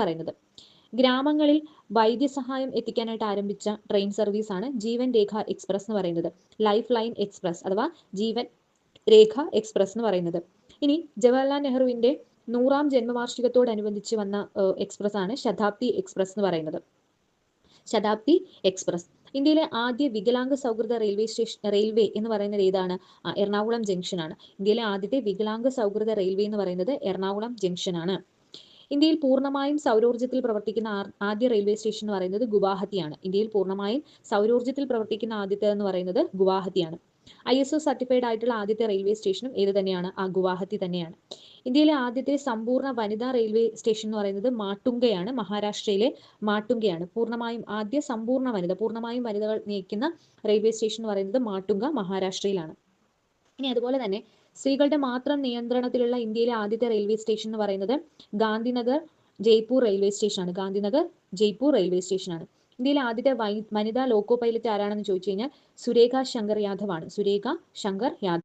പറയുന്നത്. ഗ്രാമങ്ങളിൽ വൈദ്യസഹായം എത്തിക്കാനായിട്ട് ആരംഭിച്ച ട്രെയിൻ സർവീസാണ് ജീവൻ രേഖ എക്സ്പ്രസ് എന്ന് പറയുന്നത്. ലൈഫ് ലൈൻ എക്സ്പ്രസ് അഥവാ ജീവൻ രേഖ എക്സ്പ്രസ് എന്ന് പറയുന്നത്. ഇനി ജവഹർലാൽ നെഹ്റുവിന്റെ 100ാം ജന്മവാർഷികത്തോടനുബന്ധിച്ച് വന്ന എക്സ്പ്രസ് ആണ് ശതാബ്ദി എക്സ്പ്രസ് എന്ന് പറയുന്നത്. ശതാബ്ദി എക്സ്പ്രസ് ഇന്ത്യയിലെ ആദ്യ വികലാംഗ സൗഹൃദ റെയിൽവേ എന്ന് പറയുന്നത് ഏതാണ്? എറണാകുളം ജംഗ്ഷൻ ആണ്. ഇന്ത്യയിലെ ആദ്യത്തെ വികലാംഗ സൗഹൃദ റെയിൽവേ എന്ന് പറയുന്നത് എറണാകുളം ജംഗ്ഷൻ ആണ്. ഇന്ത്യയിൽ പൂർണ്ണമായും സൗരോർജ്ജത്തിൽ പ്രവർത്തിക്കുന്ന ആദ്യ റെയിൽവേ സ്റ്റേഷൻ എന്ന് പറയുന്നത് ഗുവാഹത്തിയാണ്. ഇന്ത്യയിൽ പൂർണ്ണമായും സൗരോർജ്ജത്തിൽ പ്രവർത്തിക്കുന്ന ആദ്യത്തെ എന്ന് പറയുന്നത് ഗുവാഹത്തിയാണ്. ISO സർട്ടിഫൈഡ് ആയിട്ടുള്ള ആദ്യത്തെ റെയിൽവേ സ്റ്റേഷനും ഏത് തന്നെയാണ്? ഗുവാഹത്തി തന്നെയാണ്. ഇന്ത്യയിലെ ആദ്യത്തെ സമ്പൂർണ്ണ വനിതാ റെയിൽവേ സ്റ്റേഷൻ എന്ന് പറയുന്നത് മാട്ടുംഗയാണ്. മഹാരാഷ്ട്രയിലെ മാട്ടുംഗയാണ്. പൂർണ്ണമായും വനിതകൾ നയിക്കുന്ന റെയിൽവേ സ്റ്റേഷൻ എന്ന് പറയുന്നത് മാട്ടുംഗ മഹാരാഷ്ട്രയിലാണ്. ഇനി അതുപോലെ തന്നെ സ്ത്രീകളുടെ മാത്രം നിയന്ത്രണത്തിലുള്ള ഇന്ത്യയിലെ ആദ്യത്തെ റെയിൽവേ സ്റ്റേഷൻ എന്ന് പറയുന്നത് ഗാന്ധിനഗർ ജയ്പൂർ റെയിൽവേ സ്റ്റേഷനാണ്. ഗാന്ധിനഗർ ജയ്പൂർ റെയിൽവേ സ്റ്റേഷനാണ്. ഇന്ത്യയിലെ ആദ്യത്തെ വനിതാ ലോക്കോ പൈലറ്റ് ആരാണെന്ന് ചോദിച്ചു കഴിഞ്ഞാൽ സുരേഖ ശങ്കർ യാദവ് ആണ്. സുരേഖ ശങ്കർ യാദവ്.